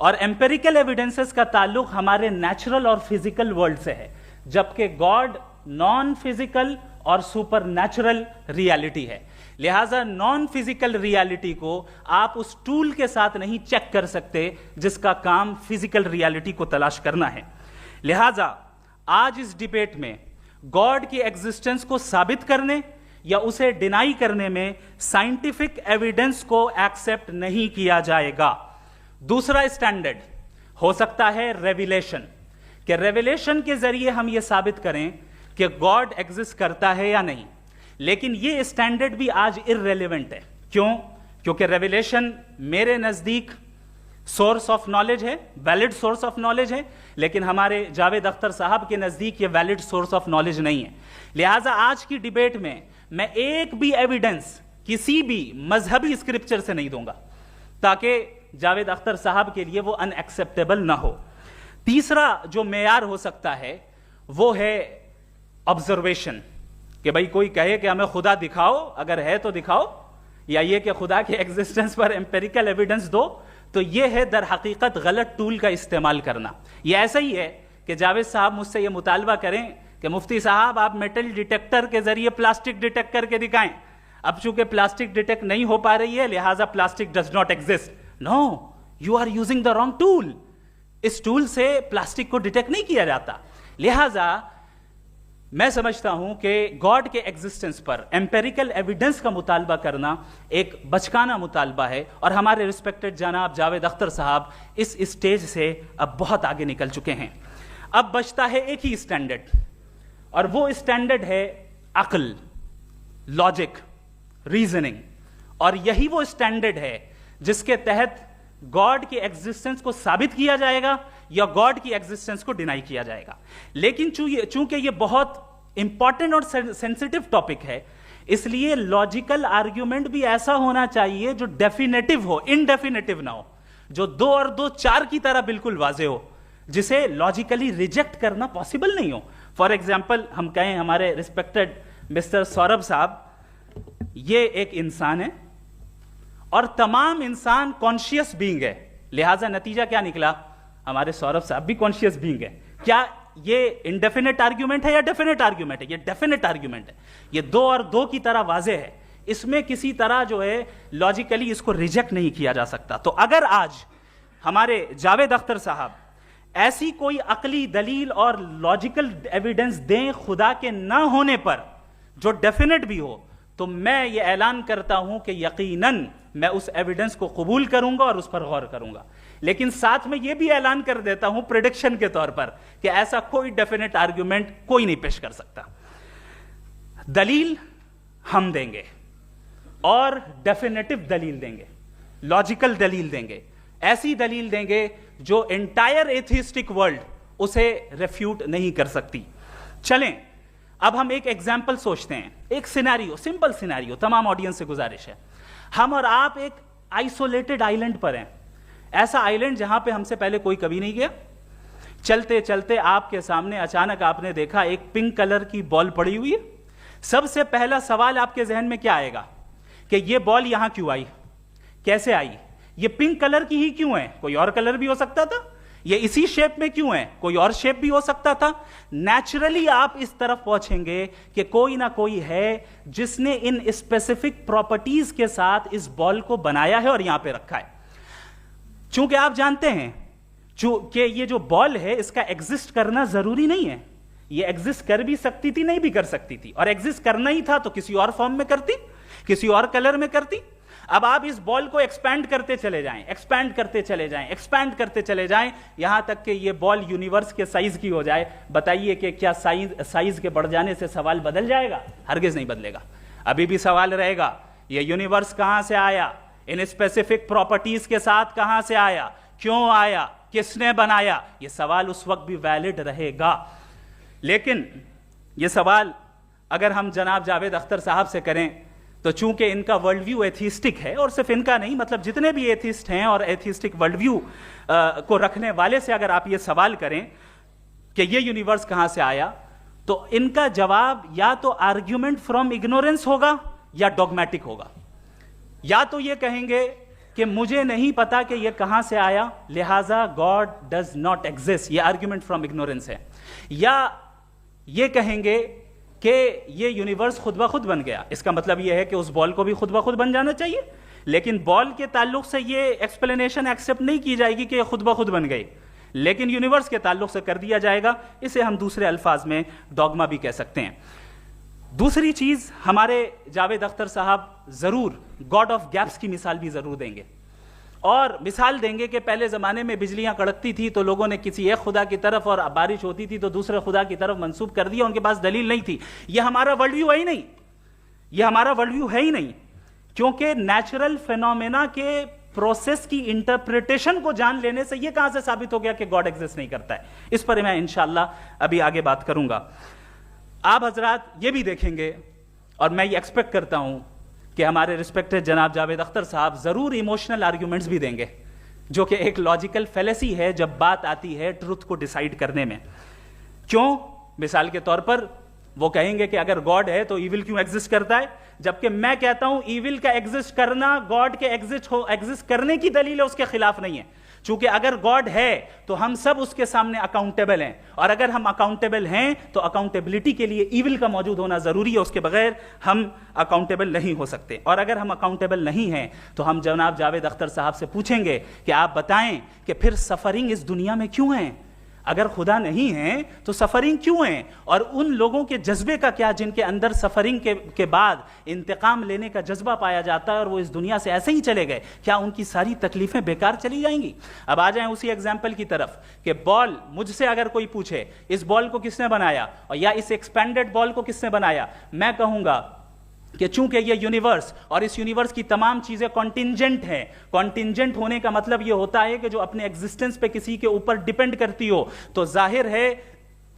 اور ایمپیریکل ایویڈنسز کا تعلق ہمارے نیچرل اور فزیکل ورلڈ سے ہے، جبکہ گاڈ نان فزیکل اور سپر نیچرل ریالٹی ہے. لہٰذا نان فزیکل ریالٹی کو آپ اس ٹول کے ساتھ نہیں چیک کر سکتے جس کا کام فزیکل ریالٹی کو تلاش کرنا ہے. لہٰذا آج اس ڈیبیٹ میں گاڈ کی ایگزسٹنس کو ثابت کرنے یا اسے ڈینائی کرنے میں سائنٹیفک ایویڈنس کو ایکسپٹ نہیں کیا جائے گا. دوسرا اسٹینڈرڈ ہو سکتا ہے ریویلیشن، کہ ریویلیشن کے ذریعے ہم یہ ثابت کریں کہ گاڈ ایگزسٹ کرتا ہے یا نہیں. لیکن یہ اسٹینڈرڈ بھی آج ارریلیونٹ ہے. کیوں؟ کیونکہ ریویلیشن میرے نزدیک سورس آف نالج ہے، ویلڈ سورس آف نالج ہے، لیکن ہمارے جاوید اختر صاحب کے نزدیک یہ ویلڈ سورس آف نالج نہیں ہے. لہٰذا آج کی ڈیبیٹ میں ایک بھی ایویڈنس کسی بھی مذہبی اسکرپچر سے نہیں دوں گا تاکہ جاوید اختر صاحب کے لیے وہ ان ایکسیپٹیبل نہ ہو. تیسرا جو معیار ہو سکتا ہے وہ ہے آبزرویشن، کہ بھائی کوئی کہے کہ ہمیں خدا دکھاؤ، اگر ہے تو دکھاؤ، یا یہ کہ خدا کے ایگزسٹنس پر ایمپیریکل ایویڈنس دو. تو یہ ہے در حقیقت غلط ٹول کا استعمال کرنا. یہ ایسا ہی ہے کہ جاوید صاحب مجھ سے یہ مطالبہ کریں کہ مفتی صاحب آپ میٹل ڈیٹیکٹر کے ذریعے پلاسٹک ڈیٹیکٹ کر کے دکھائیں. اب چونکہ پلاسٹک ڈیٹیکٹ نہیں ہو پا رہی ہے لہٰذا plastic does not exist. No, you are using the wrong tool. اس ٹول سے پلاسٹک کو ڈیٹیکٹ نہیں کیا جاتا. لہٰذا میں سمجھتا ہوں کہ گاڈ کے ایگزسٹنس پر ایمپیریکل ایویڈنس کا مطالبہ کرنا ایک بچکانہ مطالبہ ہے، اور ہمارے ریسپیکٹڈ جناب جاوید اختر صاحب اس اسٹیج سے اب بہت آگے نکل چکے ہیں. اب بچتا ہے ایک ہی اسٹینڈرڈ، اور وہ اسٹینڈرڈ ہے عقل، لاجک، ریزننگ. اور یہی وہ اسٹینڈرڈ ہے جس کے تحت گاڈ کی ایگزسٹنس کو ثابت کیا جائے گا یا گاڈ کی ایگزسٹنس کو ڈینائی کیا جائے گا. لیکن چونکہ یہ بہت امپورٹنٹ اور سینسٹیو ٹاپک ہے، اس لیے لاجیکل آرگیومنٹ بھی ایسا ہونا چاہیے جو ڈیفینیٹو ہو، انڈیفینیٹو نہ ہو، جو 2 اور 2 4 کی طرح بالکل واضح ہو، جسے لاجیکلی ریجیکٹ کرنا پاسبل نہیں ہو. فار ایگزامپل ہم کہیں ہمارے ریسپیکٹڈ مسٹر سوربھ صاحب یہ ایک انسان ہے اور تمام انسان کانشیس بینگ ہے، لہٰذا نتیجہ کیا نکلا؟ ہمارے سوربھ صاحب بھی کانشیس بینگ ہے. کیا یہ انڈیفینٹ آرگیومنٹ ہے یا ڈیفینٹ آرگیومنٹ ہے؟ یہ ڈیفینٹ آرگیومنٹ ہے. یہ 2 اور 2 کی طرح واضح ہے، اس میں کسی طرح جو ہے لاجیکلی اس کو ریجیکٹ نہیں کیا جا سکتا. تو اگر آج ہمارے جاوید اختر صاحب ایسی کوئی عقلی دلیل اور لاجیکل ایویڈنس دیں خدا کے نہ ہونے پر جو ڈیفینٹ بھی ہو، تو میں یہ اعلان کرتا ہوں کہ یقیناً میں اس ایویڈنس کو قبول کروں گا اور اس پر غور کروں گا. لیکن ساتھ میں یہ بھی اعلان کر دیتا ہوں پریڈکشن کے طور پر کہ ایسا کوئی ڈیفینٹ آرگیومنٹ کوئی نہیں پیش کر سکتا. دلیل ہم دیں گے اور ڈیفینیٹو دلیل دیں گے، لاجیکل دلیل دیں گے، ایسی دلیل دیں گے جو انٹائر ایتھیسٹک ورلڈ اسے ریفیوٹ نہیں کر سکتی. چلیں اب ہم ایک ایگزامپل سوچتے ہیں، ایک سینیریو، سمپل سینیریو. تمام آڈینس سے گزارش ہے، ہم اور آپ ایک آئسولیٹڈ آئیلینڈ پر ہیں، ایسا آئیلینڈ جہاں پہ ہم سے پہلے کوئی کبھی نہیں گیا. چلتے چلتے آپ کے سامنے اچانک آپ نے دیکھا ایک پنک کلر کی بال پڑی ہوئی ہے. سب سے پہلا سوال آپ کے ذہن میں کیا آئے گا کہ یہ بال یہاں کیوں آئی، کیسے آئی، یہ پنک کلر کی ہی کیوں ہے؟ کوئی اور کلر بھی ہو سکتا تھا. یہ اسی شیپ میں کیوں ہے؟ کوئی اور شیپ بھی ہو سکتا تھا. نیچرلی آپ اس طرف پہنچیں گے کہ کوئی نہ کوئی ہے جس نے ان اسپیسیفک پراپرٹیز کے ساتھ اس بال کو بنایا ہے اور یہاں پہ رکھا ہے. چونکہ آپ جانتے ہیں کہ یہ جو بال ہے اس کا ایگزسٹ کرنا ضروری نہیں ہے. یہ ایگزسٹ کر بھی سکتی تھی، نہیں بھی کر سکتی تھی، اور ایگزسٹ کرنا ہی تھا تو کسی اور فارم میں کرتی، کسی اور کلر میں کرتی. اب آپ اس بال کو ایکسپینڈ کرتے چلے جائیں، ایکسپینڈ کرتے چلے جائیں، ایکسپینڈ کرتے چلے جائیں، یہاں تک کہ یہ بال یونیورس کے سائز کی ہو جائے. بتائیے کہ کیا سائز کے بڑھ جانے سے سوال بدل جائے گا؟ ہرگز نہیں بدلے گا. ابھی بھی سوال رہے گا یہ یونیورس کہاں سے آیا، ان اسپیسیفک پراپرٹیز کے ساتھ کہاں سے آیا، کیوں آیا، کس نے بنایا. یہ سوال اس وقت بھی ویلڈ رہے گا. لیکن یہ سوال اگر ہم جناب جاوید اختر صاحب سے کریں تو چونکہ ان کا ورلڈ ویو ایتھیسٹک ہے، اور صرف ان کا نہیں، مطلب جتنے بھی ایتھیسٹ ہیں اور ایتھیسٹک ورلڈ ویو کو رکھنے والے سے اگر آپ یہ سوال کریں کہ یہ یونیورس کہاں سے آیا، تو ان کا جواب یا تو آرگیومنٹ فرام اگنورینس ہوگا یا ڈوگمیٹک ہوگا. یا تو یہ کہیں گے کہ مجھے نہیں پتا کہ یہ کہاں سے آیا لہٰذا گاڈ ڈز ناٹ ایگزسٹ، یہ آرگیومنٹ فرام اگنورینس ہے. یا یہ کہیں گے کہ یہ یونیورس خود بخود بن گیا، اس کا مطلب یہ ہے کہ اس بال کو بھی خود بخود بن جانا چاہیے، لیکن بال کے تعلق سے یہ ایکسپلینیشن ایکسیپٹ نہیں کی جائے گی کہ یہ خود بخود بن گئی، لیکن یونیورس کے تعلق سے کر دیا جائے گا. اسے ہم دوسرے الفاظ میں ڈوگما بھی کہہ سکتے ہیں. دوسری چیز، ہمارے جاوید اختر صاحب ضرور گاڈ آف گیپس کی مثال بھی ضرور دیں گے، اور مثال دیں گے کہ پہلے زمانے میں بجلیاں کڑکتی تھی تو لوگوں نے کسی ایک خدا کی طرف، اور بارش ہوتی تھی تو دوسرے خدا کی طرف منسوب کر دیا، ان کے پاس دلیل نہیں تھی. یہ ہمارا ورلڈ ویو ہے ہی نہیں، یہ ہمارا ورلڈ ویو ہے ہی نہیں، کیونکہ نیچرل فینومینا کے پروسیس کی انٹرپریٹیشن کو جان لینے سے یہ کہاں سے ثابت ہو گیا کہ گاڈ ایگزسٹ نہیں کرتا ہے. اس پر میں انشاءاللہ ابھی آگے بات کروں گا. آپ حضرات یہ بھی دیکھیں گے، اور میں یہ ایکسپیکٹ کرتا ہوں کہ ہمارے رسپیکٹڈ جناب جاوید اختر صاحب ضرور ایموشنل آرگیومنٹس بھی دیں گے، جو کہ ایک لاجیکل فیلیسی ہے جب بات آتی ہے ٹروتھ کو ڈیسائیڈ کرنے میں. کیوں؟ مثال کے طور پر وہ کہیں گے کہ اگر گاڈ ہے تو ایول کیوں ایگزسٹ کرتا ہے، جبکہ میں کہتا ہوں ایول کا ایگزسٹ کرنا گاڈ کے ایگزسٹ کرنے کی دلیل ہے، اس کے خلاف نہیں ہے. چونکہ اگر گاڈ ہے تو ہم سب اس کے سامنے اکاؤنٹیبل ہیں، اور اگر ہم اکاؤنٹیبل ہیں تو اکاؤنٹیبلٹی کے لیے ایول کا موجود ہونا ضروری ہے، اس کے بغیر ہم اکاؤنٹیبل نہیں ہو سکتے. اور اگر ہم اکاؤنٹیبل نہیں ہیں تو ہم جناب جاوید اختر صاحب سے پوچھیں گے کہ آپ بتائیں کہ پھر سفرنگ اس دنیا میں کیوں ہیں؟ اگر خدا نہیں ہے تو سفرنگ کیوں ہیں؟ اور ان لوگوں کے جذبے کا کیا جن کے اندر سفرنگ کے بعد انتقام لینے کا جذبہ پایا جاتا ہے اور وہ اس دنیا سے ایسے ہی چلے گئے؟ کیا ان کی ساری تکلیفیں بیکار چلی جائیں گی؟ اب آ جائیں اسی ایگزامپل کی طرف کہ بال، مجھ سے اگر کوئی پوچھے اس بال کو کس نے بنایا، اور یا اس ایکسپینڈڈ بال کو کس نے بنایا، میں کہوں گا کہ چونکہ یہ یونیورس اور اس یونیورس کی تمام چیزیں کانٹینجنٹ ہیں. کانٹینجنٹ ہونے کا مطلب یہ ہوتا ہے کہ جو اپنے ایگزسٹنس پہ کسی کے اوپر ڈیپینڈ کرتی ہو، تو ظاہر ہے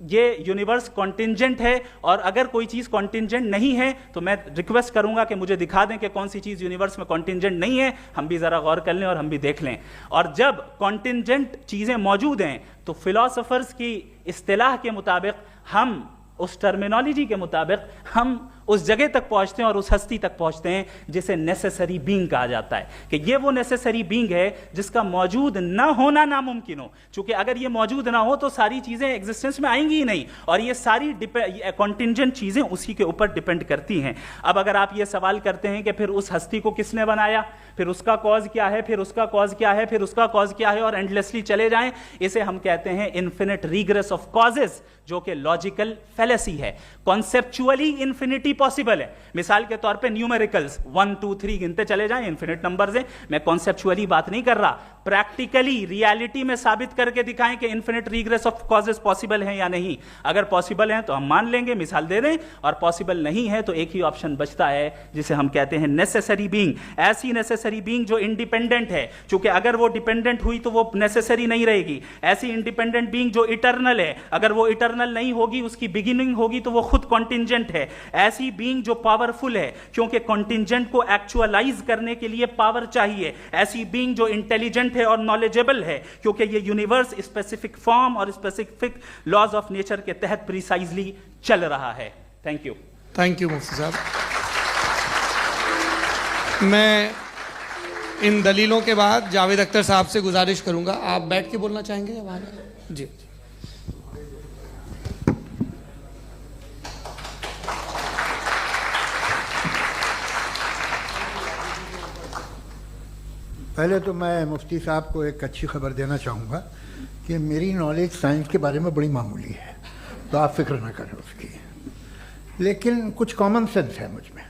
یہ یونیورس کانٹینجنٹ ہے. اور اگر کوئی چیز کانٹینجنٹ نہیں ہے تو میں ریکویسٹ کروں گا کہ مجھے دکھا دیں کہ کون سی چیز یونیورس میں کانٹینجنٹ نہیں ہے، ہم بھی ذرا غور کر لیں اور ہم بھی دیکھ لیں. اور جب کانٹینجنٹ چیزیں موجود ہیں تو فلاسفرز کی اصطلاح کے مطابق، ہم اس ٹرمینالوجی کے مطابق ہم اس جگہ تک پہنچتے ہیں اور اس ہستی تک پہنچتے ہیں جسے نیسیسری بینگ کہا جاتا ہے، کہ یہ وہ نیسیسری بینگ ہے جس کا موجود نہ ہونا ناممکن ہو. چونکہ اگر یہ موجود نہ ہو تو ساری چیزیں ایگزسٹنس میں آئیں گی ہی نہیں، اور یہ ساری کانٹینجنٹ چیزیں اسی کے اوپر ڈیپینڈ کرتی ہیں. اب اگر آپ یہ سوال کرتے ہیں کہ پھر اس ہستی کو کس نے بنایا، پھر اس کا کاز کیا ہے، پھر اس کا کاز کیا ہے، پھر اس کا کاز کیا ہے، اور اینڈلیسلی چلے جائیں، اسے ہم کہتے ہیں انفینٹ ریگریس آف کازز، جو کہ لاجیکل فیلیسی ہے. کانسیپچولی انفینٹی پاسبل ہے. مثال کے طور پہ نیومیریکلز 1 2 3 گنتے چلے جائیں، انفینٹ نمبرز ہیں. میں کانسیپچولی بات نہیں کر رہا، پریکٹیکلی ریالٹی میں ثابت کر کے دکھائیں کہ infinite regress of causes possible ہیں یا نہیں. اگر پاسبل ہیں تو ہم مان لیں گے، مثال دے دیں، اور پاسبل نہیں ہے تو ایک ہی آپشن بچتا ہے جسے ہم کہتے ہیں نیسیسری بینگ. ایسی نیسیسری بینگ جو انڈیپینڈنٹ ہے، چونکہ اگر وہ ڈیپینڈنٹ ہوئی تو وہ نیسیسری نہیں رہے گی. ایسی انڈیپینڈنٹ بینگ جو اٹرنل ہے، اگر وہ اٹرنل نہیں ہوگی، اس کی بگننگ ہوگی تو وہ خود کانٹینجنٹ ہے. ایسی بینگ جو پاورفل ہے، کیونکہ کانٹینجنٹ کو ایکچوالائز کرنے کے لیے پاور چاہیے. ایسی بینگ جو انٹیلیجنٹ ہے اور نالجبل ہے، کیونکہ یہ یونیورس اسپیسیفک فارم اور اسپیسیفک لاز آف نیچر کے تحت پریسائزلی چل رہا ہے. Thank you. تھینک یو مفتی صاحب. میں ان دلیلوں کے بعد جاوید اختر صاحب سے گزارش کروں گا، آپ بیٹھ کے بولنا چاہیں گے یا وہاں؟ جی. پہلے تو میں مفتی صاحب کو ایک اچھی خبر دینا چاہوں گا کہ میری نالج سائنس کے بارے میں بڑی معمولی ہے، تو آپ فکر نہ کریں اس کی، لیکن کچھ کامن سینس ہے مجھ میں.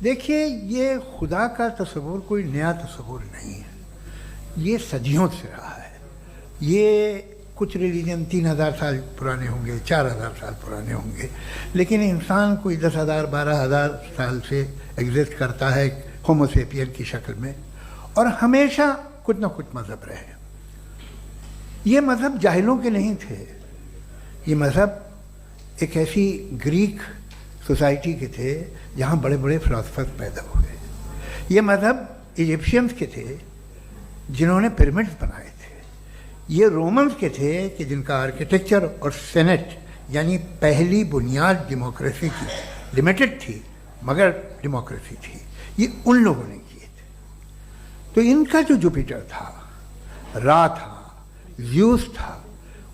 دیکھیے، یہ خدا کا تصور کوئی نیا تصور نہیں ہے، یہ صدیوں سے رہا ہے. یہ کچھ ریلیجن 3000 سال پرانے ہوں گے، 4000 سال پرانے ہوں گے، لیکن انسان کوئی 10,000 12,000 سال سے ایگزسٹ کرتا ہے ہومو سیپین کی شکل میں، اور ہمیشہ کچھ نہ کچھ مذہب رہے. یہ مذہب جاہلوں کے نہیں تھے، یہ مذہب ایک ایسی گریک سوسائٹی کے تھے جہاں بڑے بڑے فلاسفرز پیدا ہوئے. یہ مذہب ایجپشینز کے تھے جنہوں نے پیرامڈز بنائے تھے. یہ رومنز کے تھے کہ جن کا آرکیٹیکچر اور سینٹ یعنی پہلی بنیاد ڈیموکریسی کی، لمیٹڈ تھی مگر ڈیموکریسی تھی، یہ ان لوگوں نے کیے تھے. تو ان کا جو جوپیٹر تھا، را تھا، زیوس تھا،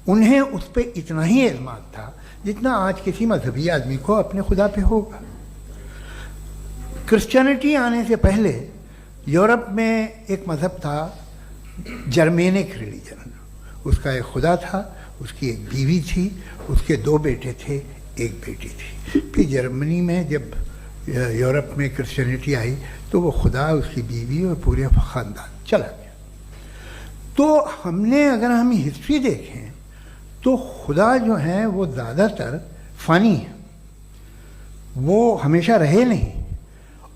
انہیں اس پہ اتنا ہی اعتماد تھا جتنا آج کسی مذہبی آدمی کو اپنے خدا پہ ہوگا۔ کرسچینٹی آنے سے پہلے یورپ میں ایک مذہب تھا جرمینک ریلیجن، اس کا ایک خدا تھا، اس کی ایک بیوی تھی، اس کے 2 بیٹے تھے، ایک بیٹی تھی۔ پھر جرمنی میں جب یورپ میں کرسچینٹی آئی تو وہ خدا، اس کی بیوی اور پورے خاندان چلا گیا۔ تو ہم نے اگر ہم ہسٹری دیکھیں تو خدا جو ہیں وہ زیادہ تر فانی ہیں، وہ ہمیشہ رہے نہیں،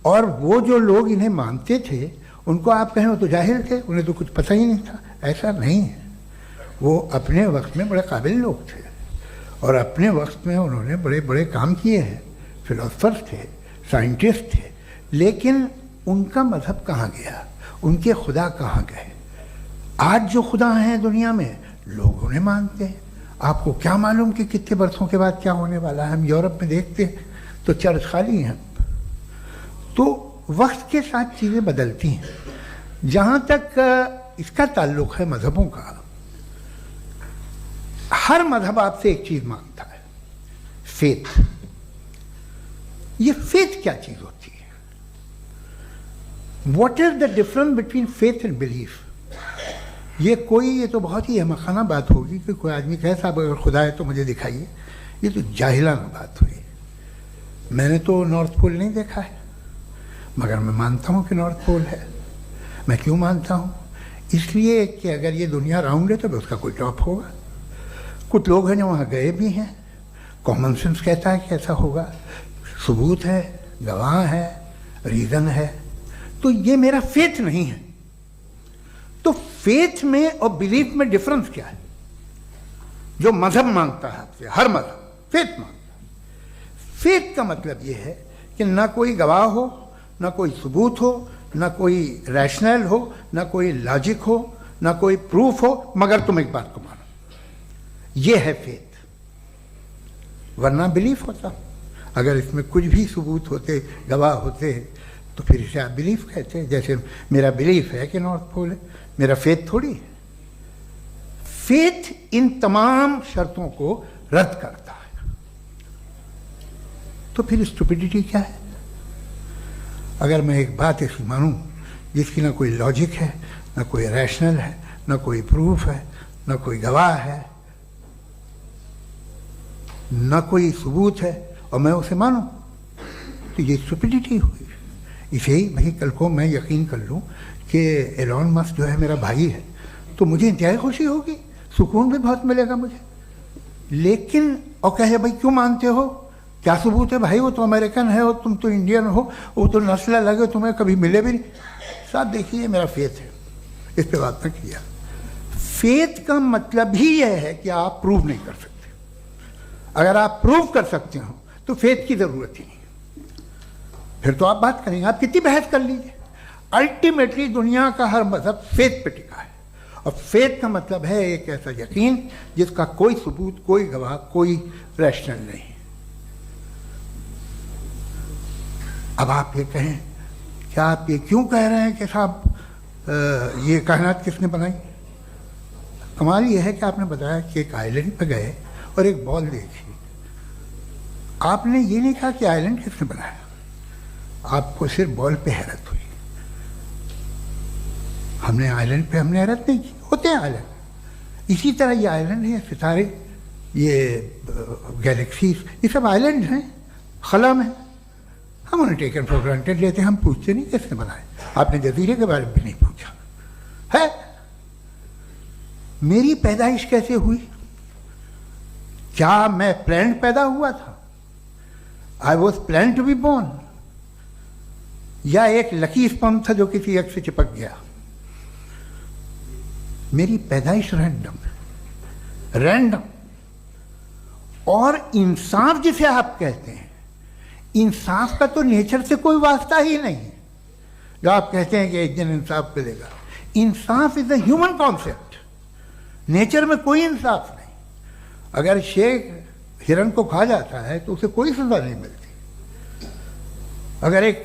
اور وہ جو لوگ انہیں مانتے تھے ان کو آپ کہیں وہ تو جاہل تھے، انہیں تو کچھ پتہ ہی نہیں تھا۔ ایسا نہیں ہے، وہ اپنے وقت میں بڑے قابل لوگ تھے اور اپنے وقت میں انہوں نے بڑے بڑے کام کیے ہیں، فلاسفرز تھے، سائنٹسٹ تھے، لیکن ان کا مذہب کہاں گیا، ان کے خدا کہاں گئے؟ آج جو خدا ہیں دنیا میں لوگ انہیں مانتے ہیں۔ آپ کو کیا معلوم کہ کتنے برسوں کے بعد کیا ہونے والا ہے؟ ہم یورپ میں دیکھتے ہیں تو چرچ خالی ہیں۔ تو وقت کے ساتھ چیزیں بدلتی ہیں۔ جہاں تک اس کا تعلق ہے مذہبوں کا، ہر مذہب آپ سے ایک چیز مانگتا ہے، فیتھ۔ یہ فیتھ کیا چیز ہوتی ہے؟ What is the difference between faith and belief? یہ تو بہت ہی احمقانہ بات ہوگی کہ کوئی آدمی کہے صاحب اگر خدا ہے تو مجھے دکھائیے، یہ تو جاہلانہ بات ہوئی۔ میں نے تو نارتھ پول نہیں دیکھا ہے، مگر میں مانتا ہوں کہ نارتھ پول ہے۔ میں کیوں مانتا ہوں؟ اس لیے کہ اگر یہ دنیا راؤنڈ ہے تو اس کا کوئی ٹاپ ہوگا۔ کچھ لوگ ہیں جو وہاں گئے بھی ہیں، کامن سینس کہتا ہے کہ ایسا ہوگا، ثبوت ہے، گواہ ہے، ریزن ہے۔ تو یہ میرا فیتھ نہیں ہے۔ تو فیتھ میں اور بلیف میں ڈفرنس کیا ہے؟ جو مذہب مانگتا ہے آپ سے، ہر مذہب فیتھ مانگتا ہے۔ فیتھ کا مطلب یہ ہے کہ نہ کوئی گواہ ہو، نہ کوئی ثبوت ہو، نہ کوئی ریشنل ہو، نہ کوئی لاجک ہو، نہ کوئی پروف ہو، مگر تم ایک بات کو مانو۔ یہ ہے فیتھ۔ ورنہ بلیف ہوتا، اگر اس میں کچھ بھی ثبوت ہوتے، گواہ ہوتے، تو پھر اسے آپ بلیف کہتے۔ جیسے میرا بلیف ہے کہ نارتھ پول ہے، میرا فیتھ تھوڑی ہے۔ فیتھ ان تمام شرطوں کو رد کرتا ہے۔ تو پھر اسٹوپیڈیٹی کیا ہے؟ اگر میں ایک بات ایسی مانوں جس کی نہ کوئی لاجک ہے، نہ کوئی ریشنل ہے، نہ کوئی پروف ہے، نہ کوئی گواہ ہے، نہ کوئی ثبوت ہے، اور میں اسے مانوں، تو یہ اسٹوپیڈیٹی ہوئی۔ اسے ہی بھائی کل کو میں یقین کر لوں کہ ایلون مسک جو ہے میرا بھائی ہے تو مجھے انتہائی خوشی ہوگی، سکون بھی بہت ملے گا مجھے۔ لیکن اور کہے بھائی کیوں مانتے ہو، کیا ثبوت ہے؟ بھائی وہ تو امریکن ہے اور تم تو انڈین ہو، وہ تو نسل الگ ہے، تمہیں کبھی ملے بھی نہیں۔ صاحب دیکھیے میرا فیتھ ہے، اس پہ بات نہ کیا۔ فیتھ کا مطلب ہی یہ ہے کہ آپ پروو نہیں کر سکتے۔ اگر آپ پروو کر سکتے ہو تو فیتھ کی ضرورت ہی نہیں، پھر تو آپ بات کریں گے، آپ کتنی بحث کر لیجیے۔ الٹیمیٹلی دنیا کا ہر مذہب فیتھ پہ ٹکا ہے، اور فیتھ کا مطلب ہے ایک ایسا یقین جس کا کوئی ثبوت، کوئی گواہ، کوئی ریشنل نہیں۔ اب آپ یہ کہیں کیا آپ یہ کیوں کہہ رہے ہیں کہ صاحب یہ کائنات کس نے بنائی؟ کمال یہ ہے کہ آپ نے بتایا کہ ایک آئلینڈ پہ گئے اور ایک بال دیکھی۔ آپ نے یہ نہیں کہا کہ آئلینڈ کس نے بنایا، آپ کو صرف بال پہ حیرت ہوئی۔ ہم نے آئلینڈ پہ ہم نے حیرت نہیں کی، ہوتے ہیں آئلینڈ۔ اسی طرح یہ آئلینڈ ہے، ستارے، یہ گیلیکسیز، یہ سب آئلینڈ ہیں خلا میں، ہم انہیں ٹیکن فار گرانٹیڈ لیتے ہیں، ہم پوچھتے نہیں کس نے بنائے۔ آپ نے جزیرے کے بارے میں بھی نہیں پوچھا ہے۔ میری پیدائش کیسے ہوئی؟ کیا میں پلانڈ پیدا ہوا تھا؟ I was planned to be born, یا ایک لکی اسپرم تھا جو کسی ایگ سے چپک گیا؟ میری پیدائش رینڈم۔ اور انصاف جسے آپ کہتے ہیں، انصاف کا تو نیچر سے کوئی واسطہ ہی نہیں ہے۔ جو آپ کہتے ہیں کہ ایک دن انصاف ملے گا، انصاف از اے ہیومن کانسیپٹ، نیچر میں کوئی انصاف نہیں۔ اگر شیر ہرن کو کھا جاتا ہے تو اسے کوئی سزا نہیں ملتی۔ اگر ایک